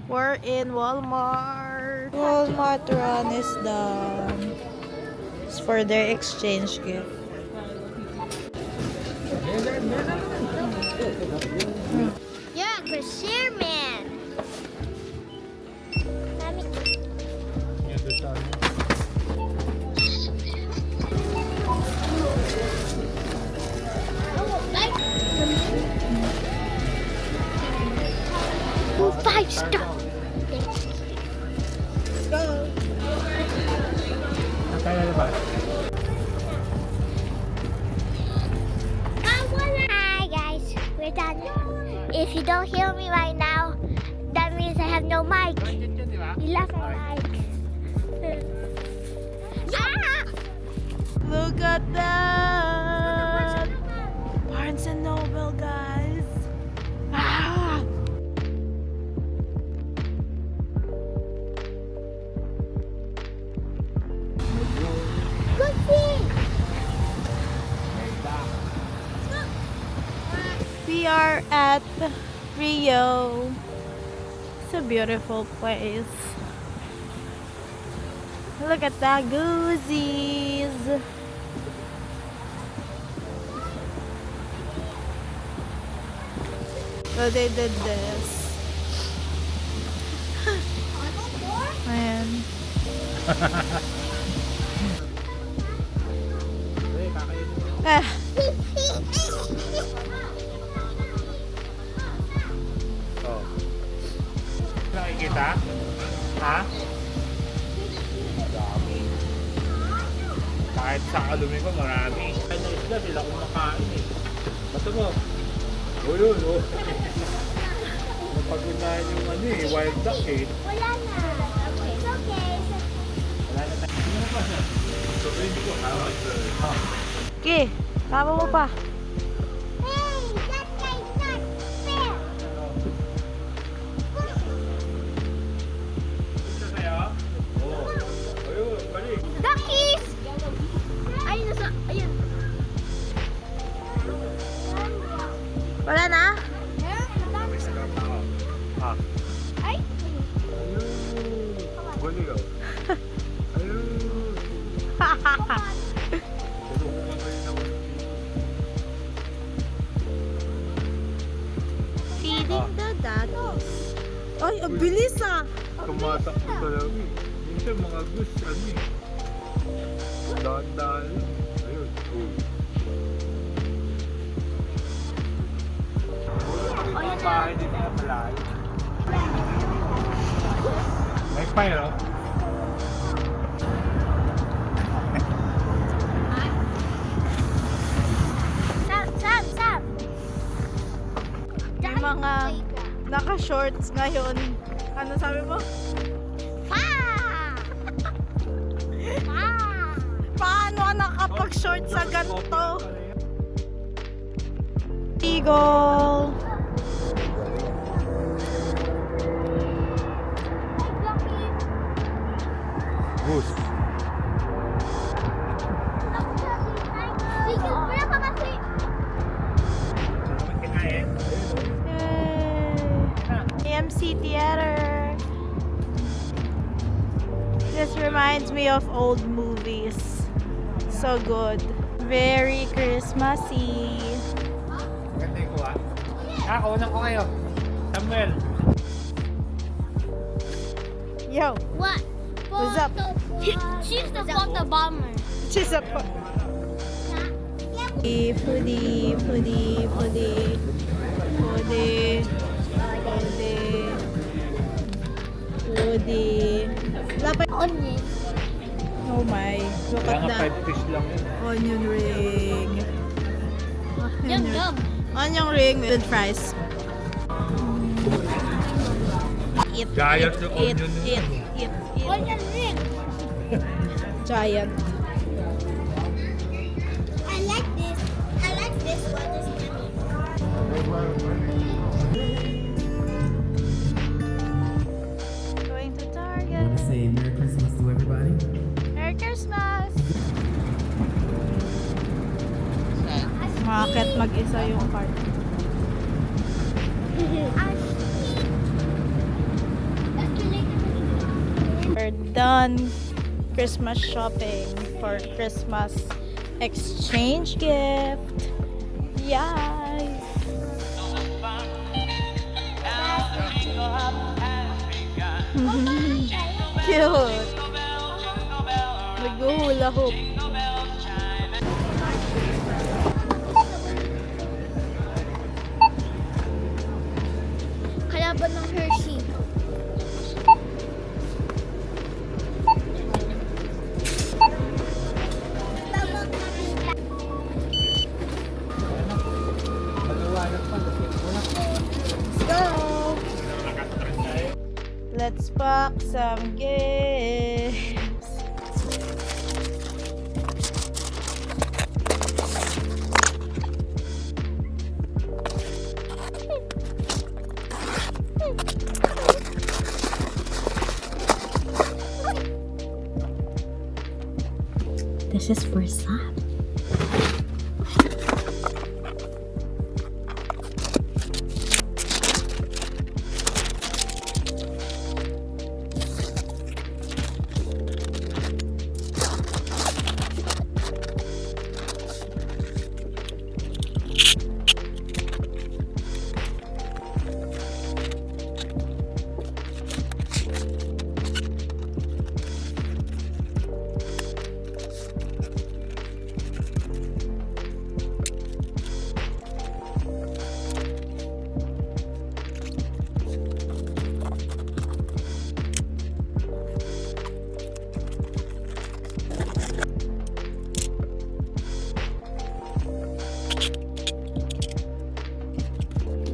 We're in Walmart. Walmart run is done. It's for their exchange gift. Yeah, cashier man. Oh, 5-star. Go! Hi guys, we're done. If you don't hear me right now, that means I have no mic. You left my mic. Ah! Look at that! Barnes and Noble, guys. Ah! Good thing. We are at Rio. It's a beautiful place. Look at the goosies. So they did this. Ayan. Ah. Oh. Nakikita? Ha? Marami. Kahit sa alumi ko, marami. Ano isla, sila kumakain eh. Bato mo. O yun, o. Napagunahan yung ano eh, wild duck eh. Wala na. It's okay. Wala na tayo. Ano pa siya? So, hindi ko hawak. Okay, tama mo pa. Hey, that guy's not fair. Gusto sa'yo? Oo. Ayun, balik. Duckies! Ayun, nasa, ayun. Wala na? Ah. Ay! Ayun. Balik ako. Ayun. Tulungan kayo na Feeding the duckies. Ay, ang bilis ah! tumatakbo talaga eh. Minsan mga goose, ano eh. Dahan-dahan lang. Ayun. Uy. Wala pa bahay din na malayo. May fire, oh. Sam! May mga naka-shorts ngayon. Ano sabi mo? Pa! Pa! Paano ka nakapag-shorts sa ganito? Eagle! Goose. Wala pa kasi. Yay! AMC Theater. This reminds me of old movies. So good. Very Christmassy. Ganda yung kuha. Kauna ko kayo. Samuel. Yo, What? What's up? She's the photo bomber. she's a foodie, foodie, foodie, foodie, foodie, foodie, foodie. Lapay. Onion. Oh my, look at Kaya nga that. 5 fish lang yun. Onion ring. Yum yum. Onion ring with fries. Eat, Giant yung eat, onion eat, yun. eat, eat. Onion ring. Giant. I like this. I like this one. This Going to Target. Say Merry Christmas to everybody. Merry Christmas! Umakit mag-isa yung cart. We're done Christmas shopping for Christmas exchange gift. Yay! Cute! Nag-hula hoop. Kalaban ng Hershey. Let's go! Let's pack some gifts. This is for Sam.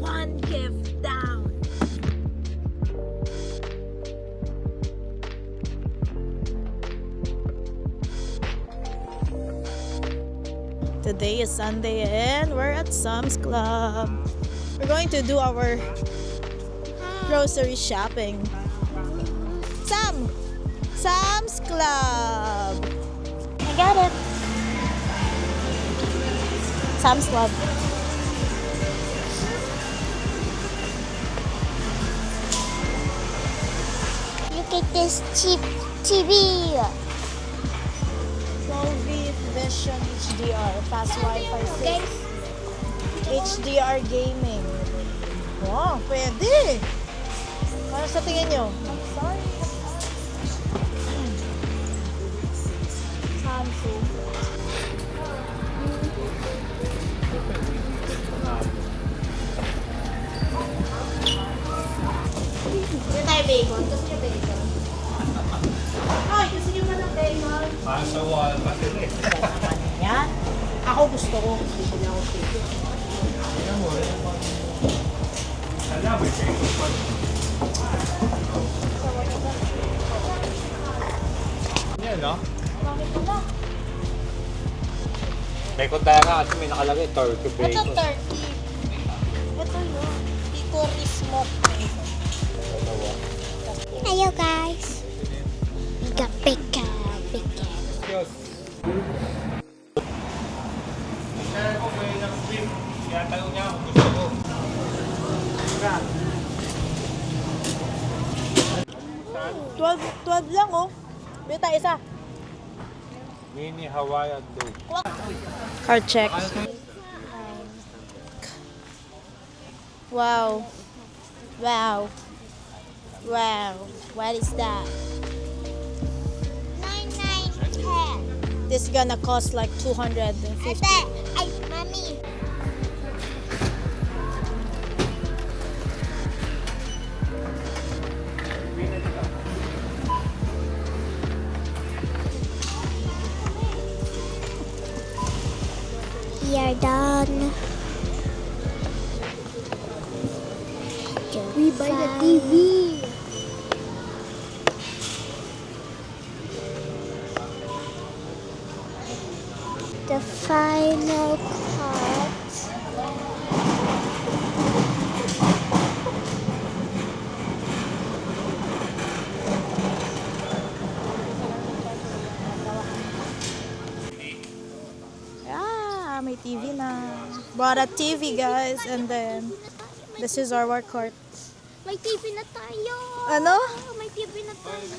One gift down. Today is Sunday and we're at Sam's Club. We're going to do our grocery shopping. Sam's Club. I got it. Sam's Club. Look at this cheap TV. Dolby Vision HDR, fast Wi-Fi 6, HDR gaming. Wow, pwede. Ano sa tingin nyo? Sorry. Samsung. Hindi tayo bacon. Gusto nyo bacon? Ay, gusto nyo ba ng bacon? Sa wall pa sila eh. Yan. Ako gusto ko. Bibili ako bacon. Tingnan mo rin. Alam, may bacon pa. Yan, no? Bakit ba? Bacon talaga kasi may nakalagay turkey Ito bacon. turkey. Ito yun. Hickory smoked bacon. Hello guys. We got bacon. Diyos. Share ko kayo ng stream. Kaya tanong niya kung gusto ko. 12 lang oh. Bili tayo isa. Mini Hawaiian dog. Card check. Wow. Wow. Wow. What is that? 9910. This is gonna cost like 250. Ay, mommy. We are done. We buy the TV. The final cut. Ah, may TV na. Bought a TV guys and then this is our work cart. May TV na tayo. Ano? May TV na tayo.